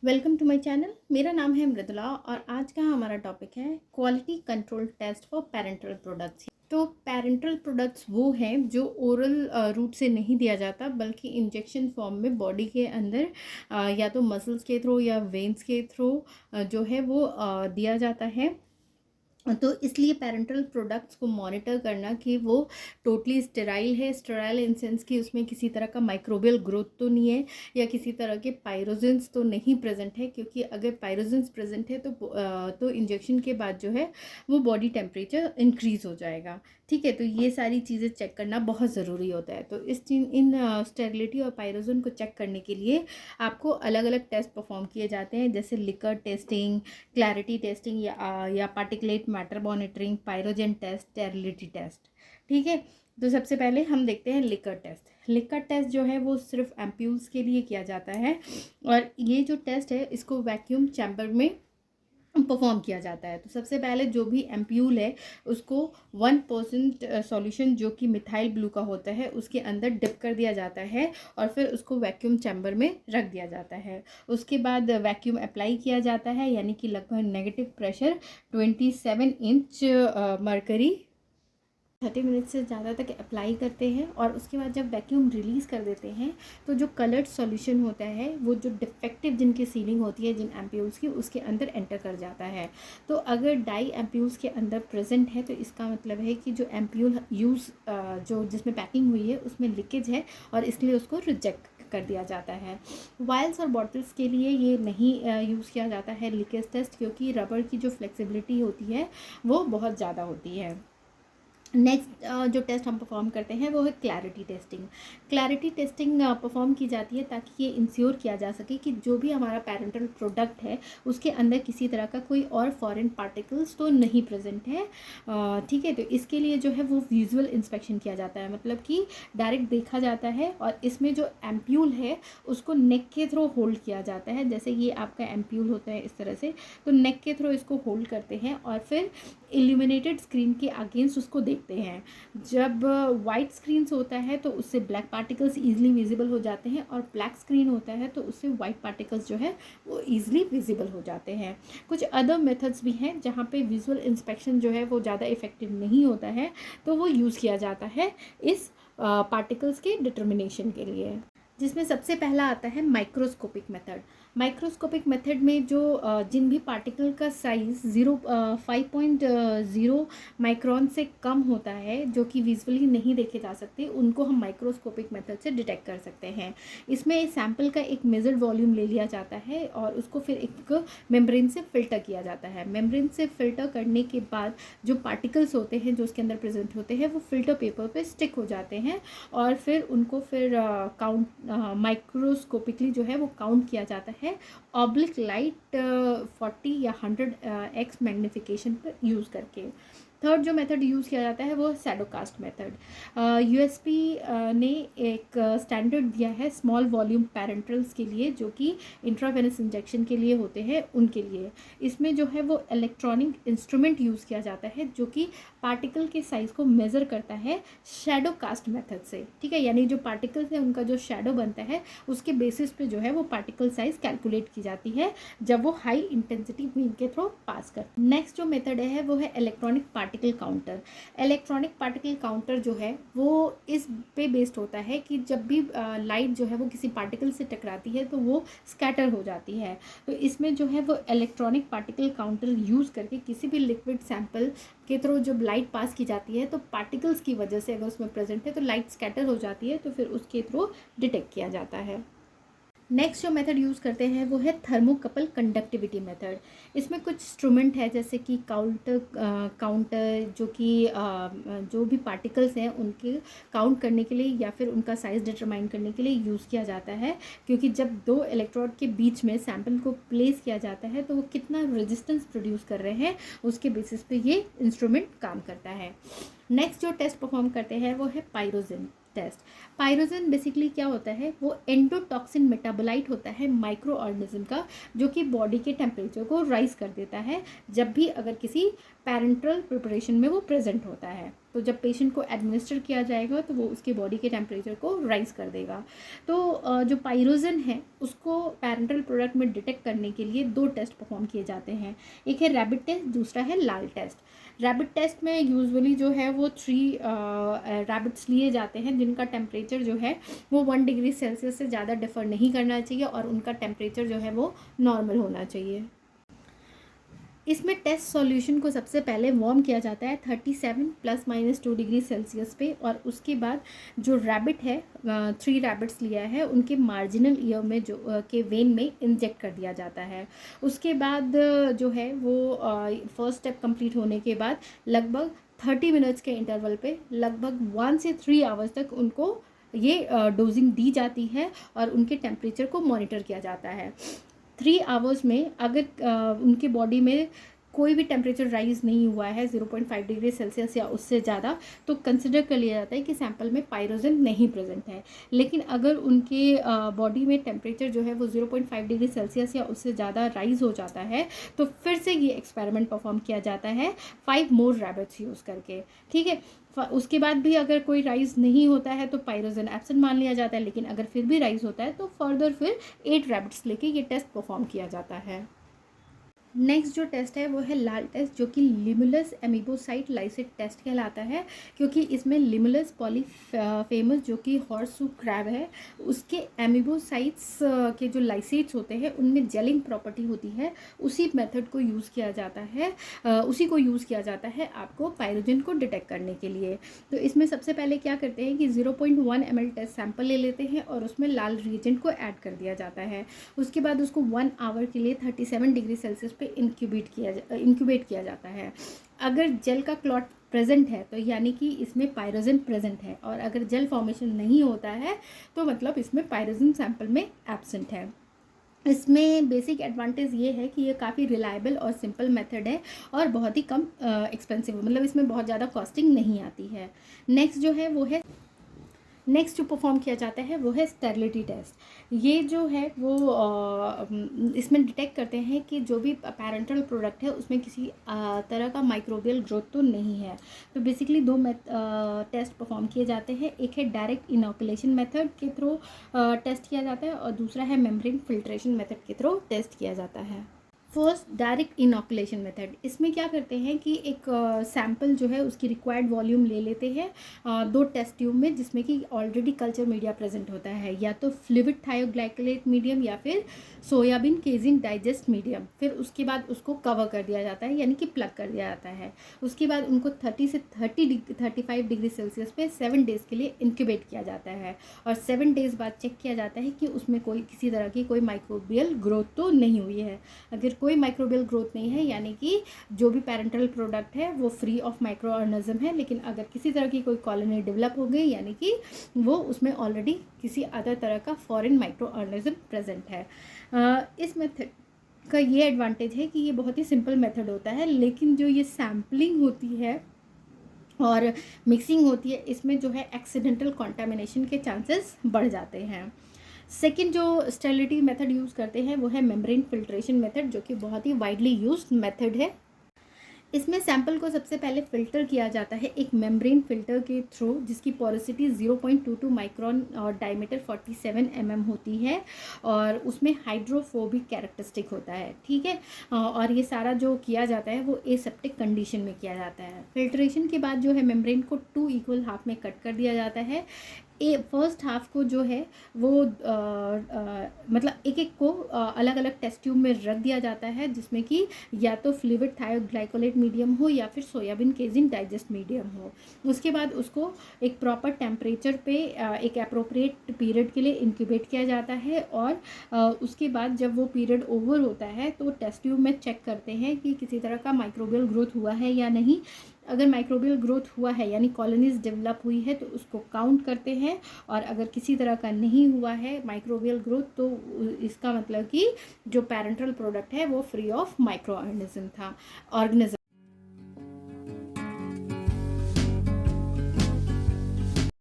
Welcome to my channel. मेरा नाम है मृदुला और आज का हमारा टॉपिक है quality control test for parenteral products. तो पेरेंटल प्रोडक्ट्स वो हैं जो ओरल रूट से नहीं दिया जाता बल्कि इंजेक्शन फॉर्म में बॉडी के अंदर या तो मसल्स के थ्रू या वेन्स के थ्रू जो है वो दिया जाता है। तो इसलिए पेरेंटल प्रोडक्ट्स को मॉनिटर करना कि वो टोटली स्टेराइल है। स्टेराइल इन सेंस कि उसमें किसी तरह का माइक्रोबियल ग्रोथ तो नहीं है या किसी तरह के पायरोजेंस तो नहीं प्रेजेंट है, क्योंकि अगर पायरोजेंस प्रेजेंट है तो इंजेक्शन के बाद जो है वो बॉडी टेम्परेचर इंक्रीज़ हो जाएगा। ठीक है, तो ये सारी चीज़ें चेक करना बहुत ज़रूरी होता है। तो इन स्टेरिलिटी और पायरोजन को चेक करने के लिए आपको अलग अलग टेस्ट परफॉर्म किए जाते हैं, जैसे लिकर टेस्टिंग, क्लैरिटी टेस्टिंग या particulate matter monitoring, pyrogen test, sterility test. ठीक है, तो सबसे पहले हम देखते हैं लिकर टेस्ट। लिकर टेस्ट जो है वो सिर्फ एम्प्यूल्स के लिए किया जाता है और ये जो टेस्ट है इसको वैक्यूम चैम्बर में परफॉर्म किया जाता है। तो सबसे पहले जो भी एम्प्यूल है उसको 1% सॉल्यूशन जो कि मिथाइल ब्लू का होता है उसके अंदर डिप कर दिया जाता है और फिर उसको वैक्यूम चैम्बर में रख दिया जाता है। उसके बाद वैक्यूम अप्लाई किया जाता है, यानी कि लगभग negative pressure 27 inch mercury 30 minute से ज़्यादा तक अप्लाई करते हैं और उसके बाद जब वैक्यूम रिलीज़ कर देते हैं तो जो कलर्ड सॉल्यूशन होता है वो जो डिफेक्टिव जिनकी सीलिंग होती है जिन एम्प्यूल्स की उसके अंदर एंटर कर जाता है। तो अगर डाई एम्प्यूल्स के अंदर प्रेजेंट है तो इसका मतलब है कि जो एम्प्यूल यूज़ जो जिसमें पैकिंग हुई है उसमें लीकेज है और इसलिए उसको रिजेक्ट कर दिया जाता है। वायल्स और बॉटल्स के लिए ये नहीं यूज़ किया जाता है लीकेज टेस्ट, क्योंकि रबर की जो फ्लेक्सिबिलिटी होती है वो बहुत ज़्यादा होती है। नेक्स्ट जो टेस्ट हम परफॉर्म करते हैं वो है clarity testing. Clarity testing perform की जाती है ताकि ये इंश्योर किया जा सके कि जो भी हमारा पेरेंटल प्रोडक्ट है उसके अंदर किसी तरह का कोई और फॉरेन पार्टिकल्स तो नहीं प्रेजेंट है। ठीक है, तो इसके लिए जो है वो विजुअल इंस्पेक्शन किया जाता है, मतलब कि डायरेक्ट देखा जाता है और इसमें जो एम्प्यूल है उसको नेक के थ्रू होल्ड किया जाता है। जैसे ये आपका एम्प्यूल होता है इस तरह से, तो नेक के थ्रू इसको होल्ड करते हैं और फिर इल्यूमिनेटेड स्क्रीन के अगेंस्ट उसको देखते हैं। जब वाइट स्क्रीन होता है तो उससे ब्लैक पार्टिकल्स ईजिली विजिबल हो जाते हैं और ब्लैक स्क्रीन होता है तो उससे वाइट पार्टिकल्स जो है वो ईजिली विजिबल हो जाते हैं। कुछ अदर मेथड्स भी हैं जहाँ पे विजुअल इंस्पेक्शन जो है वो ज़्यादा इफेक्टिव नहीं होता है, तो वो यूज़ किया जाता है इस पार्टिकल्स के डिटर्मिनेशन के लिए, जिसमें सबसे पहला आता है माइक्रोस्कोपिक मेथड। माइक्रोस्कोपिक मेथड में जो जिन भी पार्टिकल का साइज़ 5.0 माइक्रोन से कम होता है जो कि विजुअली नहीं देखे जा सकते, उनको हम माइक्रोस्कोपिक मेथड से डिटेक्ट कर सकते हैं। इसमें सैंपल का एक मेजर्ड वॉल्यूम ले लिया जाता है और उसको फिर एक मेम्ब्रेन से फिल्टर किया जाता है। मेम्ब्रेन से फिल्टर करने के बाद जो पार्टिकल्स होते हैं जो उसके अंदर प्रेजेंट होते हैं वो फिल्टर पेपर पे स्टिक हो जाते हैं और फिर उनको फिर माइक्रोस्कोपिकली जो है वो काउंट किया जाता है ऑब्लिक लाइट 40 या 100x मैग्नीफिकेशन पर यूज़ करके। थर्ड जो मेथड यूज़ किया जाता है वो है शैडोकास्ट मेथड। यूएसपी ने एक स्टैंडर्ड दिया है स्मॉल वॉल्यूम पेरेंटल्स के लिए, जो कि इंट्रावेनस इंजेक्शन के लिए होते हैं उनके लिए। इसमें जो है वो इलेक्ट्रॉनिक इंस्ट्रूमेंट यूज़ किया जाता है जो कि पार्टिकल के साइज़ को मेज़र करता है शैडोकास्ट मेथड से। ठीक है, यानी जो पार्टिकल्स है उनका जो शैडो बनता है उसके बेसिस पे जो है वो पार्टिकल साइज़ कैलकुलेट की जाती है जब वो हाई इंटेंसिटी बीम के थ्रू पास करते हैं। नेक्स्ट जो मेथड है वो है electronic particle counter. Electronic particle counter जो है वो इस पे बेस्ड होता है कि जब भी लाइट जो है वो किसी पार्टिकल से टकराती है तो वो स्कैटर हो जाती है। तो इसमें जो है वो इलेक्ट्रॉनिक पार्टिकल काउंटर यूज़ करके किसी भी लिक्विड सैंपल के थ्रू जब लाइट पास की जाती है तो पार्टिकल्स की वजह से अगर उसमें प्रेजेंट है तो लाइट स्कैटर हो जाती है, तो फिर उसके थ्रू डिटेक्ट किया जाता है। नेक्स्ट जो मेथड यूज़ करते हैं वो है थर्मोकपल कंडक्टिविटी मेथड। इसमें कुछ इंस्ट्रूमेंट है जैसे कि काउंटर जो कि जो भी पार्टिकल्स हैं उनके काउंट करने के लिए या फिर उनका साइज़ डिटरमाइन करने के लिए यूज़ किया जाता है, क्योंकि जब दो इलेक्ट्रोड के बीच में सैंपल को प्लेस किया जाता है तो वो कितना रेजिस्टेंस प्रोड्यूस कर रहे हैं उसके बेसिस पे ये इंस्ट्रूमेंट काम करता है। नेक्स्ट जो टेस्ट परफॉर्म करते हैं वो है पायरोजिन टेस्ट। पायरोजिन बेसिकली क्या होता है, वो एंडोटॉक्सिन मेटाबोलाइट होता है माइक्रो ऑर्गेनिज्म का, जो कि बॉडी के टेम्परेचर को राइज कर देता है जब भी अगर किसी पेरेंटल प्रिपरेशन में वो प्रेजेंट होता है। तो जब पेशेंट को एडमिनिस्टर किया जाएगा तो वो उसके बॉडी के टेम्परेचर को राइज़ कर देगा। तो जो पाइरोजन है उसको पैरेंटल प्रोडक्ट में डिटेक्ट करने के लिए 2 टेस्ट परफॉर्म किए जाते हैं। एक है रैबिट टेस्ट, दूसरा है लाल टेस्ट। रैबिट टेस्ट में यूजुअली जो है वो 3 रैबिट्स लिए जाते हैं जिनका टेम्परेचर जो है वो 1 डिग्री सेल्सियस से ज़्यादा डिफ़र नहीं करना चाहिए और उनका टेम्परेचर जो है वो नॉर्मल होना चाहिए। इसमें टेस्ट सॉल्यूशन को सबसे पहले वार्म किया जाता है 37 ± 2 डिग्री सेल्सियस पे, और उसके बाद जो रैबिट है 3 रैबिट्स लिया है उनके मार्जिनल ईयर में जो के वेन में इंजेक्ट कर दिया जाता है। उसके बाद जो है वो फर्स्ट स्टेप कंप्लीट होने के बाद लगभग 30 मिनट्स के इंटरवल पे लगभग 1 से 3 आवर्स तक उनको ये डोजिंग दी जाती है और उनके टेम्परेचर को मॉनिटर किया जाता है। 3 आवर्स में अगर उनके बॉडी में कोई भी टेम्परेचर राइज नहीं हुआ है 0.5 डिग्री सेल्सियस या उससे ज़्यादा, तो कंसिडर कर लिया जाता है कि सैंपल में पाइरोजन नहीं प्रेजेंट है। लेकिन अगर उनके बॉडी में टेम्परेचर जो है वो 0.5 डिग्री सेल्सियस या उससे ज़्यादा राइज हो जाता है तो फिर से ये एक्सपेरिमेंट परफॉर्म किया जाता है 5 मोर रैबिट्स यूज़ करके, ठीक है। उसके बाद भी अगर कोई राइज नहीं होता है तो पाइरोजन एब्सेंट मान लिया जाता है, लेकिन अगर फिर भी राइज होता है तो फर्दर फिर 8 रैबिट्स लेके ये टेस्ट परफॉर्म किया जाता है। नेक्स्ट जो टेस्ट है वो है लाल टेस्ट, जो कि लिमुलस एमीबोसाइट लाइसेट टेस्ट कहलाता है, क्योंकि इसमें लिमुलस पॉलीफेमस जो कि हॉर्सशू क्रैब है उसके एमीबोसाइट्स के जो लाइसेट्स होते हैं उनमें जेलिंग प्रॉपर्टी होती है। उसी मेथड को यूज़ किया जाता है उसी को यूज़ किया जाता है आपको पाइरोजन को डिटेक्ट करने के लिए। तो इसमें सबसे पहले क्या करते हैं कि 0.1 ml टेस्ट सैंपल ले लेते हैं और उसमें लाल रिएजेंट को ऐड कर दिया जाता है। उसके बाद उसको 1 आवर के लिए 37 डिग्री सेल्सियस पे इंक्यूबेट किया जाता है। अगर जेल का क्लॉट प्रेजेंट है तो यानी कि इसमें पाइरोजन प्रेजेंट है, और अगर जेल फॉर्मेशन नहीं होता है तो मतलब इसमें पाइरोजन सैंपल में एब्सेंट है। इसमें बेसिक एडवांटेज ये है कि ये काफ़ी रिलायबल और सिंपल मेथड है और बहुत ही कम एक्सपेंसिव, मतलब इसमें बहुत ज़्यादा कॉस्टिंग नहीं आती है। नेक्स्ट जो परफॉर्म किया जाता है वो है स्टेरिलिटी टेस्ट। ये जो है वो इसमें डिटेक्ट करते हैं कि जो भी पैरेंटल प्रोडक्ट है उसमें किसी तरह का माइक्रोबियल ग्रोथ तो नहीं है। तो बेसिकली 2 टेस्ट परफॉर्म किए जाते हैं। एक है डायरेक्ट इनोकुलेशन मेथड के थ्रू टेस्ट किया जाता है और दूसरा है मेम्ब्रेन फिल्ट्रेशन मेथड के थ्रू टेस्ट किया जाता है। फर्स्ट डायरेक्ट इनोकुलेशन मेथड, इसमें क्या करते हैं कि एक सैंपल जो है उसकी रिक्वायर्ड वॉल्यूम ले लेते हैं 2 टेस्ट ट्यूब में जिसमें कि ऑलरेडी कल्चर मीडिया प्रेजेंट होता है, या तो फ्लूइड थायोग्लाइकोलेट मीडियम या फिर सोयाबीन केजिन डाइजेस्ट मीडियम। फिर उसके बाद उसको कवर कर दिया जाता है यानी कि प्लग कर दिया जाता है। उसके बाद उनको 30 से 35 डिग्री सेल्सियस पे 7 डेज़ के लिए इंक्यूबेट किया जाता है और 7 डेज़ बाद चेक किया जाता है कि उसमें कोई किसी तरह की कोई माइक्रोबियल ग्रोथ तो नहीं हुई है। अगर कोई माइक्रोबियल ग्रोथ नहीं है यानी कि जो भी पैरेंटल प्रोडक्ट है वो फ्री ऑफ माइक्रो ऑर्गेनिज्म है, लेकिन अगर किसी तरह की कोई कॉलोनी डेवलप हो गई यानी कि वो उसमें ऑलरेडी किसी अदर तरह का फॉरेन माइक्रो ऑर्गेनिज्म प्रेजेंट है। इस मेथड का ये एडवांटेज है कि ये बहुत ही सिंपल मेथड होता है, लेकिन जो ये सैम्पलिंग होती है और मिक्सिंग होती है इसमें जो है एक्सीडेंटल कॉन्टामिनेशन के चांसेस बढ़ जाते हैं। सेकेंड जो स्टेरिलिटी मेथड यूज़ करते हैं वो है मेम्ब्रेन फिल्ट्रेशन मेथड, जो कि बहुत ही वाइडली यूज्ड मेथड है। इसमें सैंपल को सबसे पहले फ़िल्टर किया जाता है एक मेम्ब्रेन फ़िल्टर के थ्रू जिसकी पोरोसिटी 0.22 माइक्रोन और डायमीटर 47 mm होती है और उसमें हाइड्रोफोबिक कैरेक्टरिस्टिक होता है, ठीक है। और ये सारा जो किया जाता है वो एसेप्टिक कंडीशन में किया जाता है। फिल्ट्रेशन के बाद जो है मेम्ब्रेन को 2 इक्वल हाफ में कट कर दिया जाता है। फर्स्ट हाफ को जो है वो मतलब एक एक को अलग अलग टेस्ट ट्यूब में रख दिया जाता है जिसमें कि या तो फ्लूइड थायोग्लाइकोलेट मीडियम हो या फिर सोयाबीन केजिन डाइजेस्ट मीडियम हो। उसके बाद उसको एक प्रॉपर टेम्परेचर पे एक अप्रोप्रिएट पीरियड के लिए इंक्यूबेट किया जाता है और उसके बाद जब वो पीरियड ओवर होता है तो टेस्ट ट्यूब में चेक करते हैं कि किसी तरह का माइक्रोबियल ग्रोथ हुआ है या नहीं। अगर माइक्रोबियल ग्रोथ हुआ है यानी कॉलोनीज डेवलप हुई है तो उसको काउंट करते हैं, और अगर किसी तरह का नहीं हुआ है माइक्रोबियल ग्रोथ तो इसका मतलब कि जो पैरेंटल प्रोडक्ट है वो फ्री ऑफ माइक्रो ऑर्गेनिज्म था।